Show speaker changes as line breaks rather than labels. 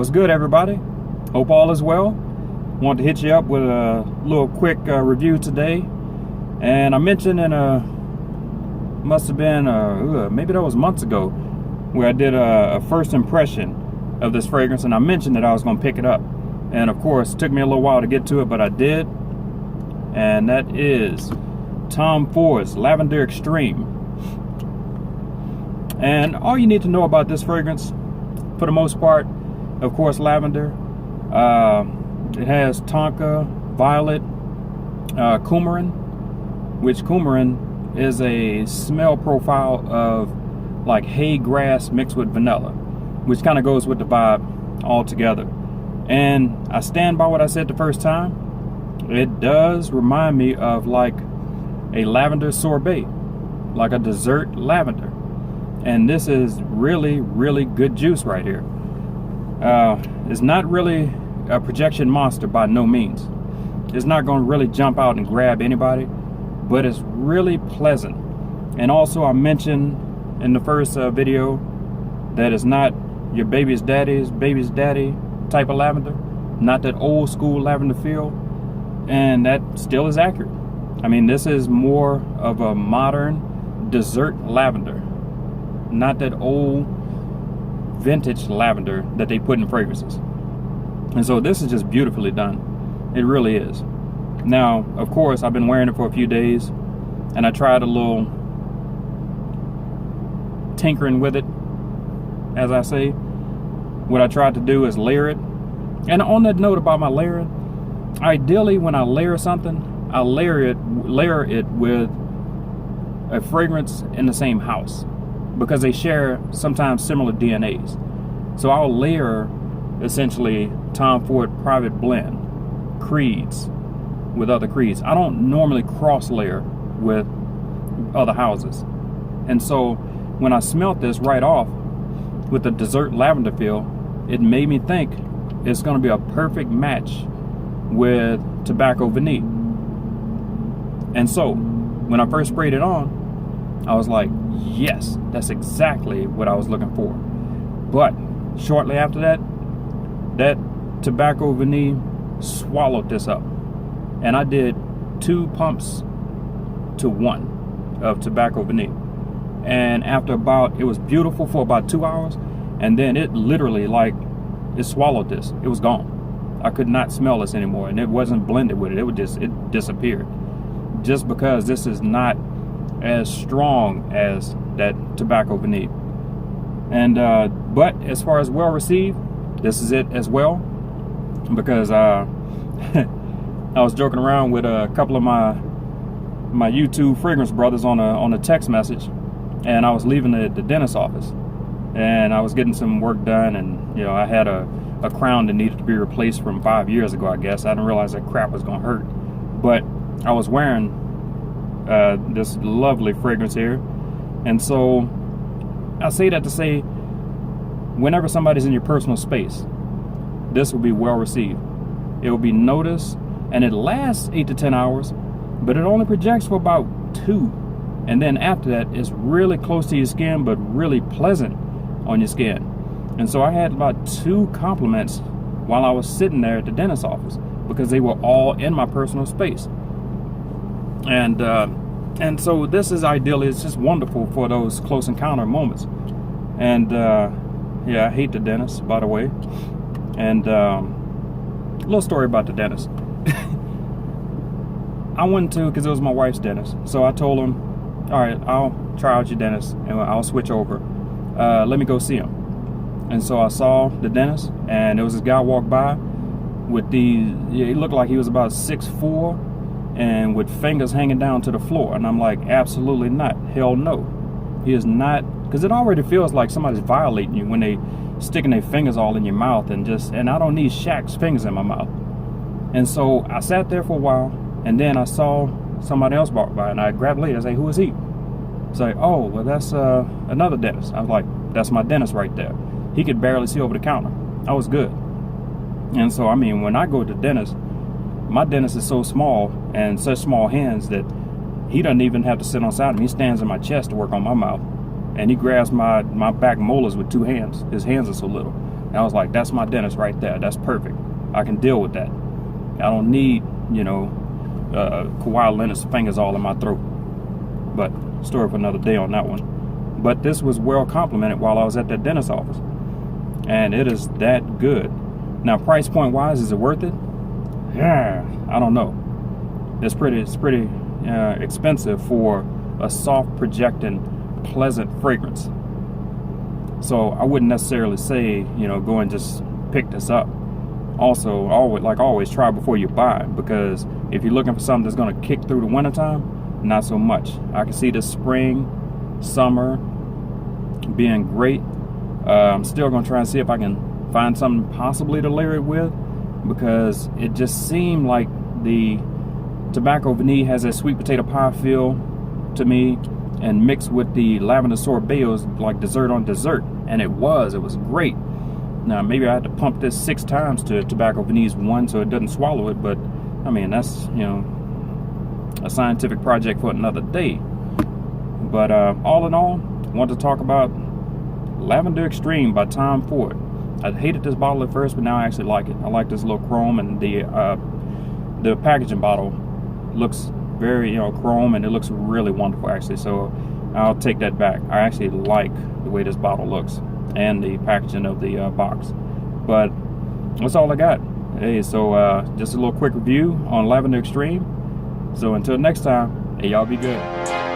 What's good, everybody? Hope all is well. Want to hit you up with a little quick review today. And I mentioned in must have been maybe that was months ago, where I did a first impression of this fragrance, and I mentioned that I was going to pick it up. And of course, it took me a little while to get to it, but I did. And that is Tom Ford's Lavender Extreme. And all you need to know about this fragrance, for the most part, of course, lavender. It has tonka, violet, coumarin, which coumarin is a smell profile of like hay grass mixed with vanilla, which kind of goes with the vibe altogether. And I stand by what I said the first time. It does remind me of like a lavender sorbet, like a dessert lavender. And this is really, really good juice right here. It's not really a projection monster by no means. It's not going to really jump out and grab anybody, but it's really pleasant. And also, I mentioned in the first video that it's not your baby's daddy type of lavender, not that old school lavender feel, and that still is accurate. I mean, this is more of a modern dessert lavender, not that old vintage lavender that they put in fragrances. And so this is just beautifully done. It really is. Now, of course, I've been wearing it for a few days, and I tried a little tinkering with it, as I say. What I tried to do is layer it. And on that note about my layering, ideally when I layer something, I layer it with a fragrance in the same house, because they share sometimes similar DNAs. So I'll layer essentially Tom Ford Private Blend creeds with other creeds. I don't normally cross layer with other houses. And so when I smelt this right off with the dessert lavender feel, it made me think it's going to be a perfect match with Tobacco Vanille. And so when I first sprayed it on, I was like, yes, that's exactly what I was looking for. But shortly after that, that Tobacco Vanille swallowed this up. And I did 2 pumps to 1 of Tobacco Vanille. And after it was beautiful for about 2 hours. And then it literally, it swallowed this. It was gone. I could not smell this anymore. And it wasn't blended with it. It disappeared. Just because this is not as strong as that Tobacco Vanille. And but as far as well received, this is it as well, because I was joking around with a couple of my YouTube fragrance brothers on a text message, and I was leaving the dentist office, and I was getting some work done, and I had a crown that needed to be replaced from 5 years ago, I guess. I didn't realize that crap was gonna hurt, but I was wearing this lovely fragrance here. And so I say that to say, whenever somebody's in your personal space, this will be well received. It will be noticed, and it lasts 8 to 10 hours, but it only projects for about 2. And then after that, it's really close to your skin, but really pleasant on your skin. And so I had about 2 compliments while I was sitting there at the dentist office, because they were all in my personal space. And so this is ideally, it's just wonderful for those close encounter moments. And yeah, I hate the dentist, by the way. And a little story about the dentist. I went to, because it was my wife's dentist, so I told him, all right, I'll try out your dentist and I'll switch over. Let me go see him. And so I saw the dentist, and there was this guy walk by with he looked like he was about 6'4", and with fingers hanging down to the floor. And I'm like, absolutely not. Hell no. He is not, because it already feels like somebody's violating you when they sticking their fingers all in your mouth, and I don't need Shaq's fingers in my mouth. And so I sat there for a while, and then I saw somebody else walk by, and I grabbed later and say, who is he? Say, oh, well, that's another dentist. I was like, that's my dentist right there. He could barely see over the counter. I was good. And so, I mean, when I go to the dentist, my dentist is so small and such small hands that he doesn't even have to sit on side of me. He stands in my chest to work on my mouth, and he grabs my back molars with 2 hands. His hands are so little. And I was like, that's my dentist right there. That's perfect. I can deal with that. I don't need, Kawhi Leonard's fingers all in my throat. But story for another day on that one. But this was well complimented while I was at that dentist office. And it is that good. Now, price point wise, is it worth it? Yeah, I don't know. It's pretty expensive for a soft projecting, pleasant fragrance. So I wouldn't necessarily say, go and just pick this up. Also, always, try before you buy, because if you're looking for something that's going to kick through the wintertime, not so much. I can see this spring, summer being great. I'm still going to try and see if I can find something possibly to layer it with, because it just seemed like the tobacco vanille has that sweet potato pie feel to me, and mixed with the lavender sorbet, it was like dessert on dessert, and it was great. Now maybe I had to pump this 6 times to tobacco vanille's 1 so it doesn't swallow it, but I mean, that's a scientific project for another day. But all in all, I wanted to talk about Lavender Extreme by Tom Ford. I hated this bottle at first, but now I actually like it. I like this little chrome, and the packaging bottle looks very chrome, and it looks really wonderful actually, so I'll take that back. I actually like the way this bottle looks and the packaging of the box. But that's all I got. Hey, so just a little quick review on Lavender Extreme. So until next time, hey, y'all be good.